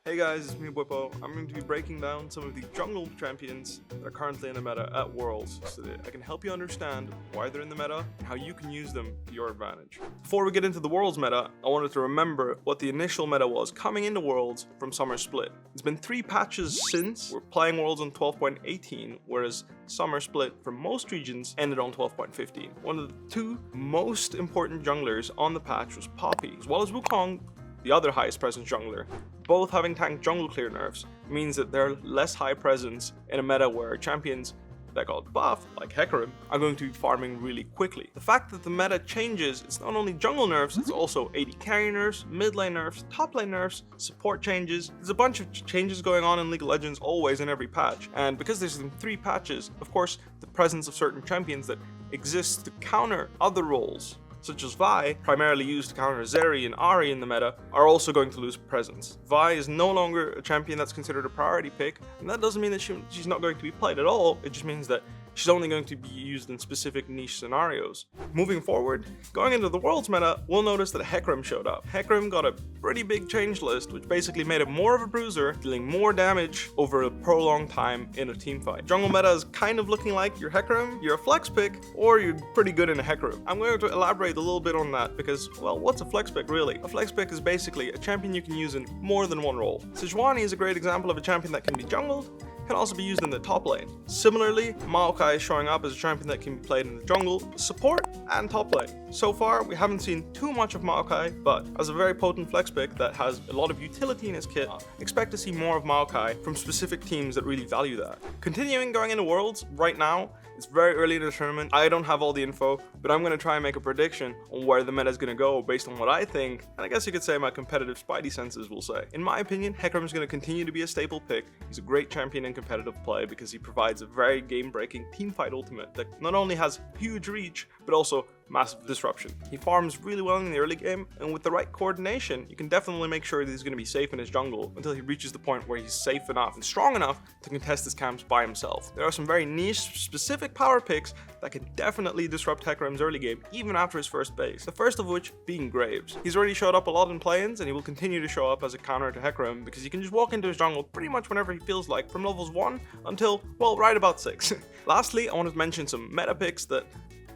Hey guys, it's me Bwipo. I'm going to be breaking down some of the jungle champions that are currently in the meta at Worlds so that I can help you understand why they're in the meta and how you can use them to your advantage. Before we get into the Worlds meta, I wanted to remember what the initial meta was coming into Worlds from Summer Split. It's been 3 patches since. We're playing Worlds on 12.18, whereas Summer Split for most regions ended on 12.15. One of the 2 most important junglers on the patch was Poppy, as well as Wukong, the other highest presence jungler. Both having tank jungle clear nerfs means that they're less high presence in a meta where champions that got buffed, like Hecarim, are going to be farming really quickly. The fact that the meta changes, it's not only jungle nerfs, it's also AD carry nerfs, mid lane nerfs, top lane nerfs, support changes. There's a bunch of changes going on in League of Legends always in every patch, and because there's been 3 patches, of course, the presence of certain champions that exist to counter other roles, such as Vi, primarily used to counter Zeri and Ahri in the meta, are also going to lose presence. Vi is no longer a champion that's considered a priority pick, and that doesn't mean that she's not going to be played at all, it just means that she's only going to be used in specific niche scenarios. Moving forward, going into the Worlds meta, we'll notice that Hecarim showed up. Hecarim got a pretty big change list, which basically made him more of a bruiser, dealing more damage over a prolonged time in a team fight. Jungle meta is kind of looking like you're Hecarim, you're a flex pick, or you're pretty good in a Hecarim. I'm going to elaborate a little bit on that because, well, what's a flex pick really? A flex pick is basically a champion you can use in more than one role. Sejuani is a great example of a champion that can be jungled, can also be used in the top lane. Similarly, Maokai is showing up as a champion that can be played in the jungle, support, and top lane. So far, we haven't seen too much of Maokai, but as a very potent flex pick that has a lot of utility in his kit, expect to see more of Maokai from specific teams that really value that. Continuing going into Worlds, right now, it's very early in the tournament. I don't have all the info, but I'm going to try and make a prediction on where the meta is going to go based on what I think, and I guess you could say my competitive spidey senses will say. In my opinion, Hecarim is going to continue to be a staple pick. He's a great champion in competitive play because he provides a very game-breaking teamfight ultimate that not only has huge reach, but also massive disruption. He farms really well in the early game, and with the right coordination, you can definitely make sure that he's going to be safe in his jungle until he reaches the point where he's safe enough and strong enough to contest his camps by himself. There are some very niche, specific power picks that can definitely disrupt Hecarim's early game, even after his first base. The first of which being Graves. He's already showed up a lot in play-ins, and he will continue to show up as a counter to Hecarim because he can just walk into his jungle pretty much whenever he feels like, from levels 1 until, well, right about 6. Lastly, I wanted to mention some meta picks that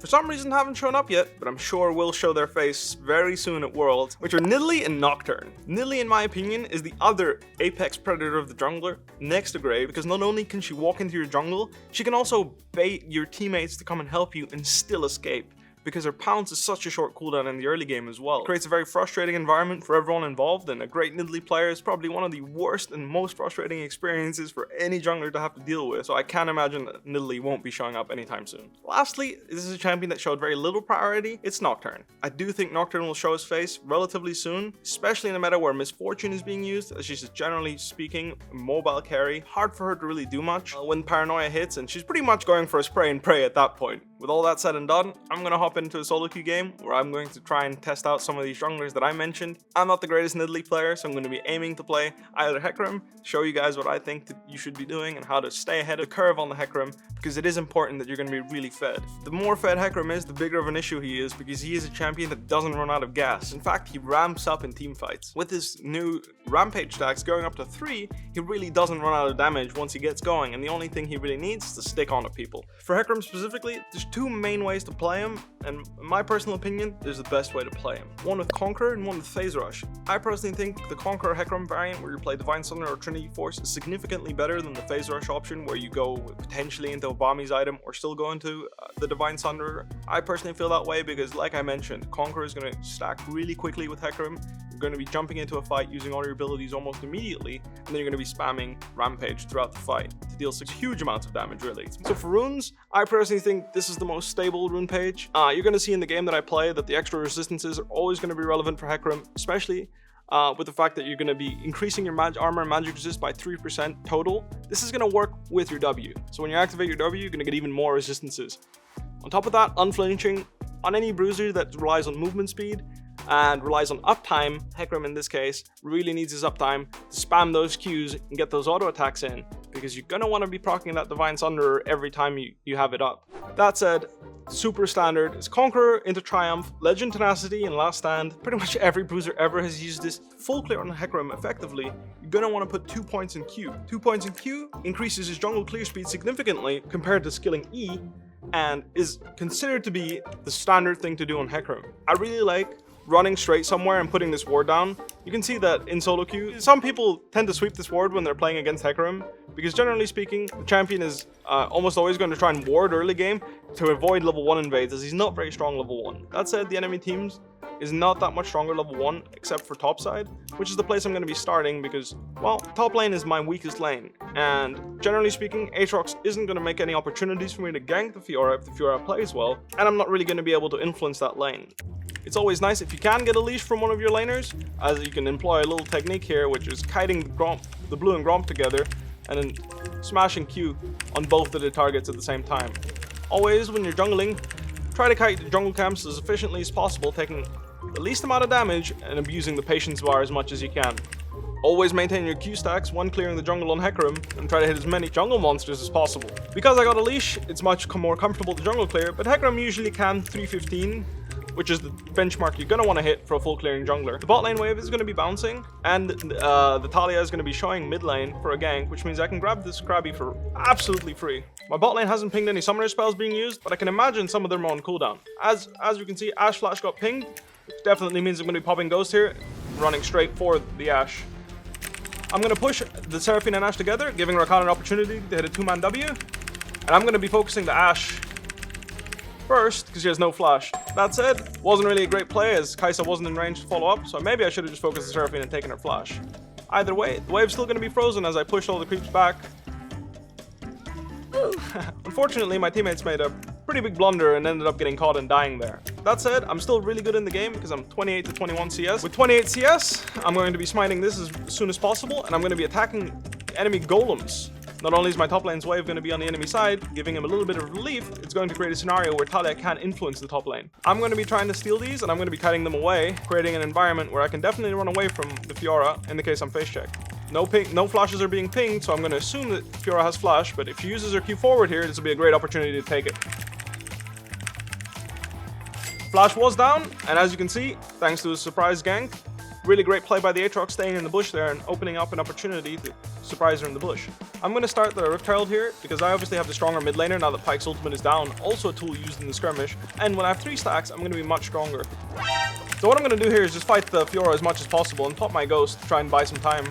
for some reason haven't shown up yet, but I'm sure will show their face very soon at Worlds, which are Nidalee and Nocturne. Nidalee, in my opinion, is the other apex predator of the jungler, next to Grey, because not only can she walk into your jungle, she can also bait your teammates to come and help you and still escape, because her pounce is such a short cooldown in the early game as well. It creates a very frustrating environment for everyone involved, and a great Nidalee player is probably one of the worst and most frustrating experiences for any jungler to have to deal with, so I can't imagine that Nidalee won't be showing up anytime soon. Lastly, this is a champion that showed very little priority, it's Nocturne. I do think Nocturne will show his face relatively soon, especially in a meta where Misfortune is being used, as she's generally speaking a mobile carry. Hard for her to really do much when Paranoia hits, and she's pretty much going for a spray and pray at that point. With all that said and done, I'm gonna hop into a solo queue game where I'm going to try and test out some of these junglers that I mentioned. I'm not the greatest Nidalee player, so I'm going to be aiming to play either Hecarim, show you guys what I think that you should be doing and how to stay ahead of the curve on the Hecarim, because it is important that you're going to be really fed. The more fed Hecarim is, the bigger of an issue he is, because he is a champion that doesn't run out of gas. In fact, he ramps up in team fights. With his new rampage stacks going up to 3, he really doesn't run out of damage once he gets going, and the only thing he really needs is to stick on to people. For Hecarim specifically, there's 2 main ways to play him, and in my personal opinion, there's the best way to play him. One with Conqueror and one with Phase Rush. I personally think the Conqueror Hecarim variant where you play Divine Sunderer or Trinity Force is significantly better than the Phase Rush option where you go potentially into a Bami's item or still go into the Divine Sunderer. I personally feel that way because, like I mentioned, Conqueror is going to stack really quickly with Hecarim. You're going to be jumping into a fight using all your abilities almost immediately, and then you're going to be spamming Rampage throughout the fight to deal such huge amounts of damage, really. So for runes, I personally think this is the most stable rune page. You're going to see in the game that I play that the extra resistances are always going to be relevant for Hecarim, especially with the fact that you're going to be increasing your armor and magic resist by 3% total. This is going to work with your W. So when you activate your W, you're going to get even more resistances. On top of that, unflinching on any bruiser that relies on movement speed and relies on uptime. Hecarim in this case really needs his uptime to spam those Qs and get those auto attacks in, because you're going to want to be proccing that Divine Sunderer every time you have it up. That said, super standard. It's Conqueror into Triumph, Legend Tenacity, and Last Stand. Pretty much every bruiser ever has used this. Full clear on Hecarim effectively, you're gonna want to put 2 points in Q. 2 points in Q increases his jungle clear speed significantly compared to skilling E, and is considered to be the standard thing to do on Hecarim. I really like running straight somewhere and putting this ward down. You can see that in solo queue, some people tend to sweep this ward when they're playing against Hecarim, because generally speaking, the champion is almost always going to try and ward early game to avoid level 1 invades, as he's not very strong level 1. That said, the enemy teams is not that much stronger level 1, except for top side, which is the place I'm going to be starting because, well, top lane is my weakest lane, and generally speaking, Aatrox isn't going to make any opportunities for me to gank the Fiora if the Fiora plays well, and I'm not really going to be able to influence that lane. It's always nice if you can get a leash from one of your laners, as you can employ a little technique here, which is kiting the blue and Gromp together, and then smashing Q on both of the targets at the same time. Always, when you're jungling, try to kite the jungle camps as efficiently as possible, taking the least amount of damage and abusing the patience bar as much as you can. Always maintain your Q stacks when clearing the jungle on Hecarim, and try to hit as many jungle monsters as possible. Because I got a leash, it's much more comfortable to jungle clear, but Hecarim usually can 315, which is the benchmark you're going to want to hit for a full clearing jungler. The bot lane wave is going to be bouncing, and the Talia is going to be showing mid lane for a gank, which means I can grab this Krabby for absolutely free. My bot lane hasn't pinged any summoner spells being used, but I can imagine some of them are on cooldown. As you can see, Ashe Flash got pinged, which definitely means I'm going to be popping Ghost here, running straight for the Ashe. I'm going to push the Seraphine and Ashe together, giving Rakan an opportunity to hit a 2-man W, and I'm going to be focusing the Ashe first, because she has no flash. That said, wasn't really a great play as Kai'Sa wasn't in range to follow up, so maybe I should have just focused the Seraphine and taken her flash. Either way, the wave's still going to be frozen as I push all the creeps back. Unfortunately, my teammates made a pretty big blunder and ended up getting caught and dying there. That said, I'm still really good in the game because I'm 28 to 21 CS. With 28 CS, I'm going to be smiting this as soon as possible, and I'm going to be attacking enemy golems. Not only is my top lane's wave going to be on the enemy side, giving him a little bit of relief, it's going to create a scenario where Talia can't influence the top lane. I'm going to be trying to steal these, and I'm going to be cutting them away, creating an environment where I can definitely run away from the Fiora in the case I'm face checked. No flashes are being pinged, so I'm going to assume that Fiora has flash, but if she uses her Q forward here, this will be a great opportunity to take it. Flash was down, and as you can see, thanks to a surprise gank, really great play by the Aatrox staying in the bush there and opening up an opportunity to surprise her in the bush. I'm going to start the Rift Herald here because I obviously have the stronger mid laner now that Pyke's ultimate is down, also a tool used in the skirmish, and when I have 3 stacks, I'm going to be much stronger. So what I'm going to do here is just fight the Fiora as much as possible and pop my Ghost to try and buy some time.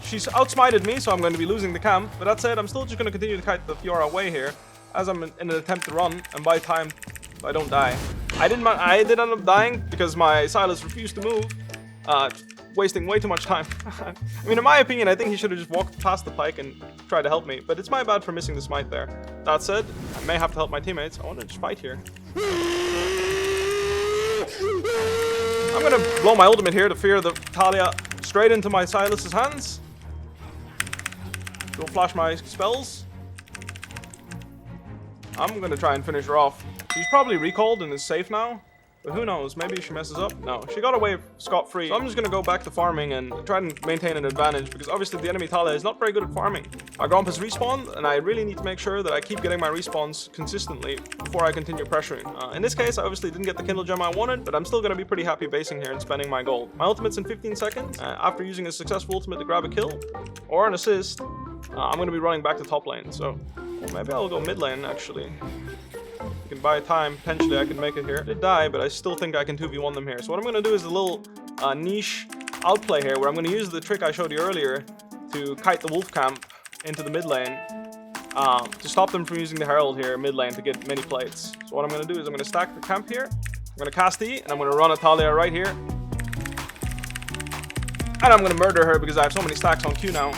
She's outsmited me, so I'm going to be losing the camp, but that said, I'm still just going to continue to kite the Fiora away here as I'm in an attempt to run and buy time so I don't die. I did end up dying because my Silas refused to move, wasting way too much time. I mean, in my opinion, I think he should have just walked past the Pyke and tried to help me, but it's my bad for missing the smite there. That said, I may have to help my teammates. I want to just fight here. I'm going to blow my ultimate here to fear the Talia straight into my Silas's hands. Don't flash my spells. I'm going to try and finish her off. She's probably recalled and is safe now, but who knows, maybe she messes up. No, she got away scot-free. So I'm just gonna go back to farming and try and maintain an advantage because obviously the enemy Talia is not very good at farming. My Gromp has respawned and I really need to make sure that I keep getting my respawns consistently before I continue pressuring. In this case, I obviously didn't get the Kindle gem I wanted, but I'm still gonna be pretty happy basing here and spending my gold. My ultimate's in 15 seconds. After using a successful ultimate to grab a kill or an assist, I'm gonna be running back to top lane. So well, maybe I'll go mid lane actually. I can buy time, potentially I can make it here. I did die, but I still think I can 2v1 them here. So what I'm going to do is a little niche outplay here, where I'm going to use the trick I showed you earlier to kite the wolf camp into the mid lane to stop them from using the herald here mid lane to get many plates. So what I'm going to do is I'm going to stack the camp here, I'm going to cast E, and I'm going to run a Talia right here. And I'm going to murder her because I have so many stacks on Q now.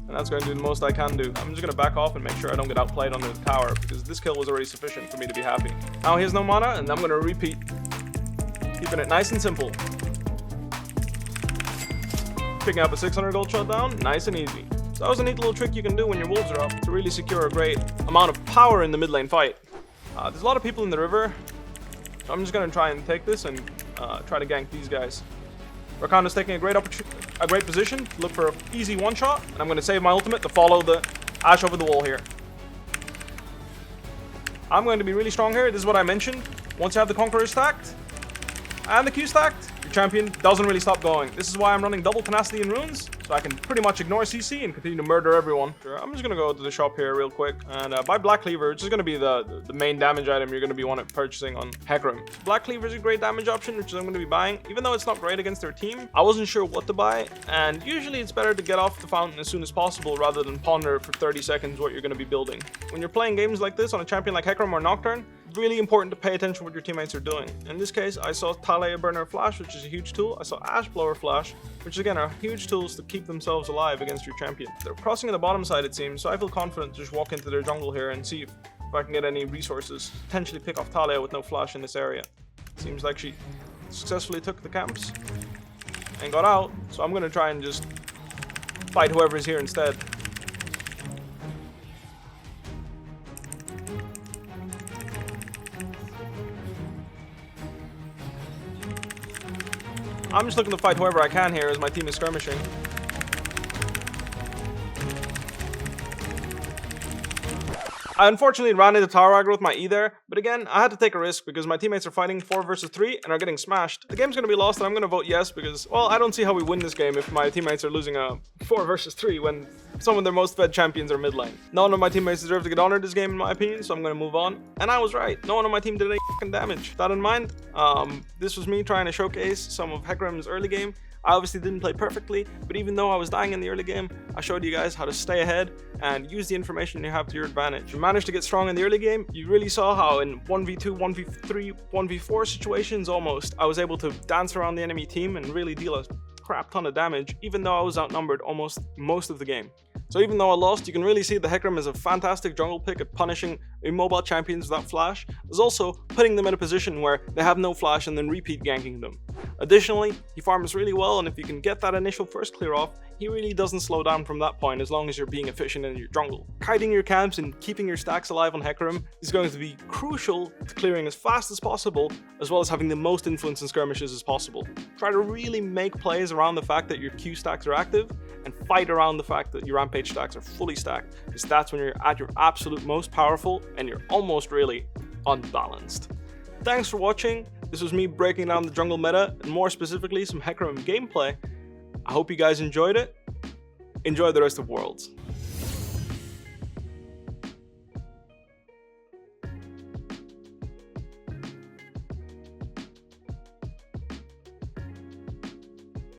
That's going to do the most I can do. I'm just going to back off and make sure I don't get outplayed under the tower because this kill was already sufficient for me to be happy. Now he has no mana and I'm going to repeat. Keeping it nice and simple. Picking up a 600 gold shutdown, nice and easy. So that was a neat little trick you can do when your wolves are up to really secure a great amount of power in the mid lane fight. There's a lot of people in the river. So I'm just going to try and take this and try to gank these guys. Rakanna's taking a great position to look for an easy one-shot, and I'm going to save my ultimate to follow the Ashe over the wall here. I'm going to be really strong here. This is what I mentioned. Once you have the Conqueror stacked and the Q stacked, your champion doesn't really stop going. This is why I'm running double tenacity and runes, so I can pretty much ignore CC and continue to murder everyone. Sure, I'm just going to go to the shop here real quick and buy Black Cleaver, which is going to be the main damage item you're going to be purchasing on Hecarim. Black Cleaver is a great damage option, which I'm going to be buying. Even though it's not great against their team, I wasn't sure what to buy, and usually it's better to get off the fountain as soon as possible rather than ponder for 30 seconds what you're going to be building. When you're playing games like this on a champion like Hecarim or Nocturne, really important to pay attention to what your teammates are doing. In this case, I saw Nidalee burner flash, which is a huge tool. I saw Ashe blower flash, which again are huge tools to keep themselves alive against your champion. They're crossing on the bottom side, it seems, so I feel confident to just walk into their jungle here and see if I can get any resources. Potentially pick off Nidalee with no flash in this area. Seems like she successfully took the camps and got out, so I'm going to try and just fight whoever's here instead. I'm just looking to fight whoever I can here as my team is skirmishing. I unfortunately ran into tower aggro with my E there, but again, I had to take a risk because my teammates are fighting 4 versus 3 and are getting smashed. The game's going to be lost and I'm going to vote yes because, well, I don't see how we win this game if my teammates are losing a 4 versus 3 when some of their most fed champions are mid lane. None of my teammates deserve to get honored this game in my opinion, so I'm going to move on. And I was right. No one on my team did any fucking damage. With that in mind, this was me trying to showcase some of Hecarim's early game. I obviously didn't play perfectly, but even though I was dying in the early game, I showed you guys how to stay ahead and use the information you have to your advantage. If you managed to get strong in the early game, you really saw how in 1v2, 1v3, 1v4 situations almost, I was able to dance around the enemy team and really deal a crap ton of damage, even though I was outnumbered almost most of the game. So even though I lost, you can really see that Hecarim is a fantastic jungle pick at punishing immobile champions without flash, as also putting them in a position where they have no flash and then repeat ganking them. Additionally, he farms really well, and if you can get that initial first clear off, he really doesn't slow down from that point as long as you're being efficient in your jungle. Kiting your camps and keeping your stacks alive on Hecarim is going to be crucial to clearing as fast as possible, as well as having the most influence in skirmishes as possible. Try to really make plays around the fact that your Q stacks are active, and fight around the fact that your Rampage stacks are fully stacked, because that's when you're at your absolute most powerful and you're almost really unbalanced. Thanks for watching. This was me breaking down the jungle meta, and more specifically some Hecarim gameplay. I hope you guys enjoyed it. Enjoy the rest of Worlds.